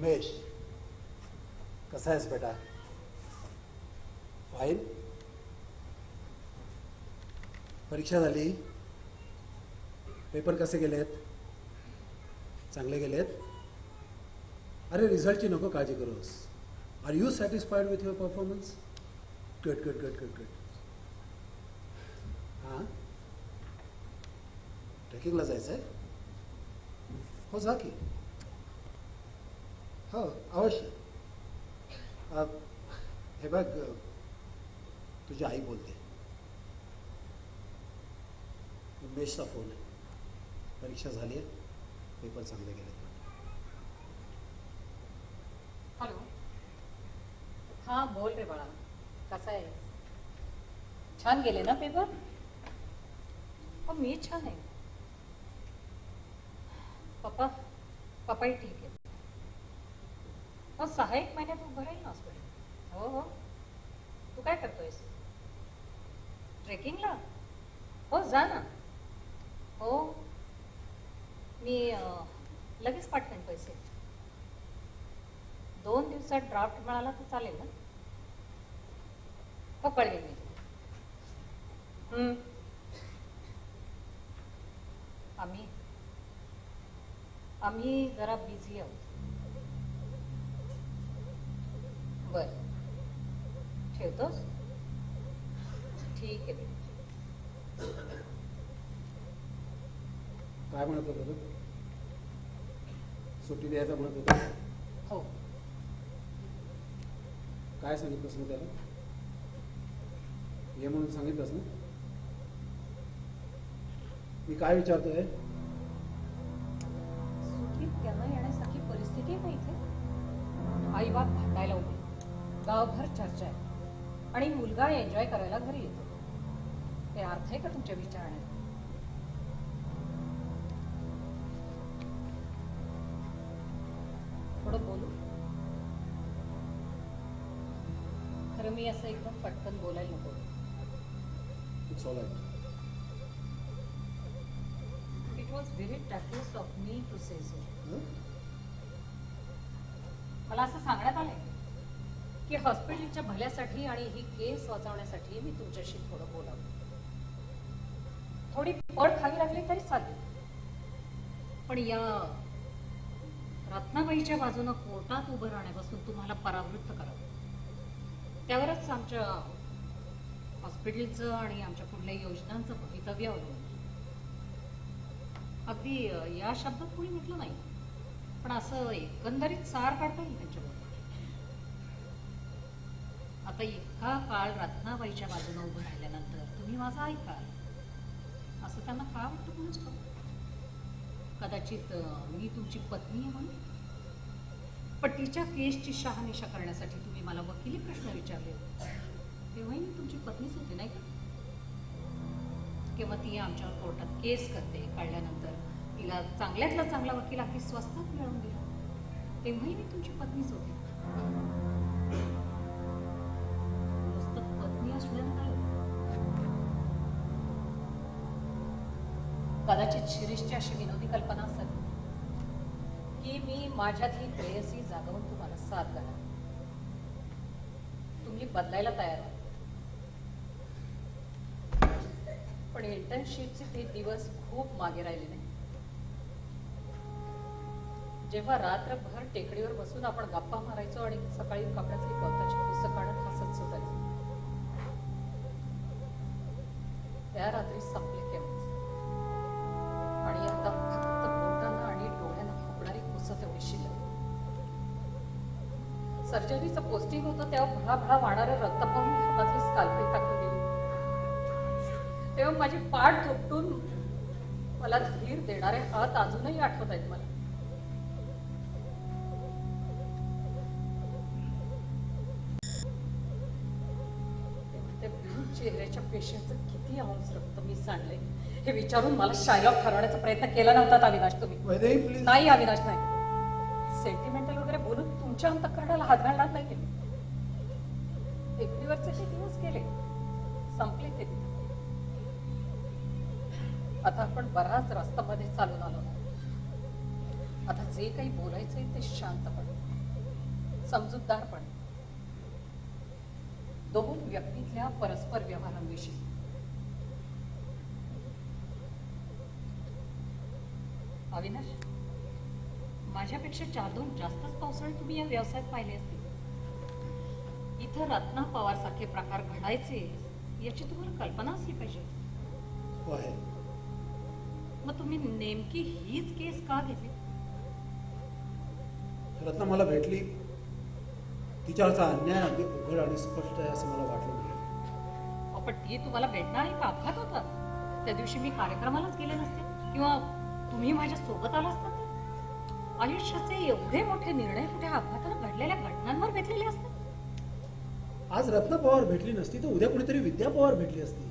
उमेश, कसा आहेस बेटा? फाईन. परीक्षा झाली, पेपर कसे गेलेत? चांगले गेलेत? अरे रिझल्टची नको काळजी करूस. Are you satisfied with your performance? Good good good good good. हां, ट्रेकिंगला जायचं आहे? हो जा की. हो अवश्य. हे बघ, तुझी आई बोलते. उमेशचा फोन आहे. परीक्षा झाली आहे, पेपर चांगले गेले. हॅलो. हां बोल रे बाळा, कसा आहे? छान गेले ना पेपर? हो मी छान आहे. पप्पाही ठीक आहे. हो 6-1 महिन्यात उभं राहील ना हॉस्पिटल. हो हो. तू काय करतोयस? ट्रेकिंगला? हो जा ना. हो मी लगेच पाठवेन पैसे. 2 दिवसात ड्राफ्ट मिळाला तर चालेल ना? हो कळवेल मी. आम्ही जरा बिझी आहोत. बर ठेवतोस? ठीक आहे. काय म्हणत होता तू? सुट्टी द्यायचा म्हणत होता? हो. काय सांगितलंस ना त्याला? ये म्हणून सांगितलंस ना? मी काय विचारतोय? सुट्टीत त्यांना येण्यासारखी परिस्थिती आहे का इथे? आई बाप भांडायला उभे, गावभर चर्चा आहे आणि मुलगा एन्जॉय करायला घरी येतो. ते अर्थ आहे का तुमच्या विचारण्यात? थोडं बोलू? खरं मी असं एकदम पटकन बोलायला नको. It's all right. It was very tactless of me to say so. मला असं सांगण्यात आलंय की हॉस्पिटलच्या भल्यासाठी आणि ही केस वाचवण्यासाठी मी तुमच्याशी थोडं बोलावं. थोडी पळ खावी लागली तरी चालेल, पण या रत्नाबाईच्या बाजूनं कोर्टात उभं राहण्यापासून तुम्हाला परावृत्त करावं. त्यावरच आमच्या हॉस्पिटलचं आणि आमच्या कुठल्या योजनांचं भवितव्य अवलंबून. अगदी या शब्दात कोणी म्हटलं नाही, पण असं एकंदरीत सार काढता येईल त्यांच्याबरोबर. आता इतका काळ रत्नाबाईच्या बाजूने उभं राहिल्यानंतर तुम्ही माझं ऐकाल असं त्यांना का वाटतं कोणीच ठाऊक. कदाचित मी तुमची पत्नी आहे म्हणून. पण तिच्या केसची शहानिशा करण्यासाठी तुम्ही मला वकिली प्रश्न विचारले, तेव्हाही मी तुमची पत्नीच होते नाही का? किंवा ती आमच्यावर कोर्टात केस करते कळल्यानंतर तिला चांगल्यातला चांगला वकील अगदी स्वस्तात मिळवून दिला, तेव्हाही मी तुमची पत्नीच होते. नुसतं पत्नी असल्यानं काय होतं? कदाचित शिरीषची अशी विनोदी कल्पना असेल की मी माझ्यातली प्रेयसी जागवून तुम्हाला साथ घाला. तुम्ही बदलायला तयार आहात, पण इंटर्नशिपचे ते दिवस खूप मागे राहिले नाही, जेव्हा रात्रभर टेकडीवर बसून आपण गप्पा मारायचो आणि सकाळी कपड्यातली गवताची पुस्तक काढत हसत सुटायचो. त्या रात्री संपले केव्हाच, आणि आता फक्त बोटांना आणि डोळ्यांना फुकणारी पुसत एवढी शिल्लक. सर्जरीचं पोस्टिंग होतं तेव्हा भळाभळा वाणारं रक्त पाहून मी हातातली स्काल्पेल टाकून गेली. तेव्हा माझी पाठ थोपटून मला धीर देणारे हात अजूनही आठवत आहेत मला. त्या ब्लू चेहऱ्याच्या पेशंटचं किती अंश रक्त मी सांडले हे विचारून मला शायलॉक ठरवण्याचा प्रयत्न केला नव्हता अविनाश तुम्ही. नाही अविनाश, नाही. सेंटिमेंटल वगैरे बोलून तुमच्या अंतःकरणाला हात घालणार नाही केले. टेकडीवरचे ते दिवस गेले, संपले ते. आता आपण बराच रस्त्यामध्ये चालून आलो. आता जे काही बोलायचंय ते शांतपणे. समजूतदारपण, दोन व्यक्तीतल्या परस्पर व्यवहारांविषयी. अविनाश, माझ्यापेक्षा 4-2 जास्तच पावसाळे तुम्ही या व्यवसायात पाहिले असतील. इथं रत्ना पवार सारखे प्रकार घडायचे याची तुम्हाला कल्पना असली पाहिजे. हो आहे. मग तुम्ही नेमकी हीच केस का घेतली? रत्ना मला भेटली, तिच्यावरचा अन्याय अगदी उघड आणि स्पष्ट आहे असं मला वाटलं नाही. पण ती तुम्हाला भेटणार एक अपघात होता. त्या दिवशी मी कार्यक्रमालाच गेले नसते किंवा तुम्ही माझ्या सोबत आला असता. आयुष्याचे एवढे मोठे निर्णय कुठे अपघातानं घडलेल्या घटनांवर घेतलेले असतात. आज रत्ना पवार भेटली नसती तर उद्या कुणीतरी विद्या पवार भेटली असती.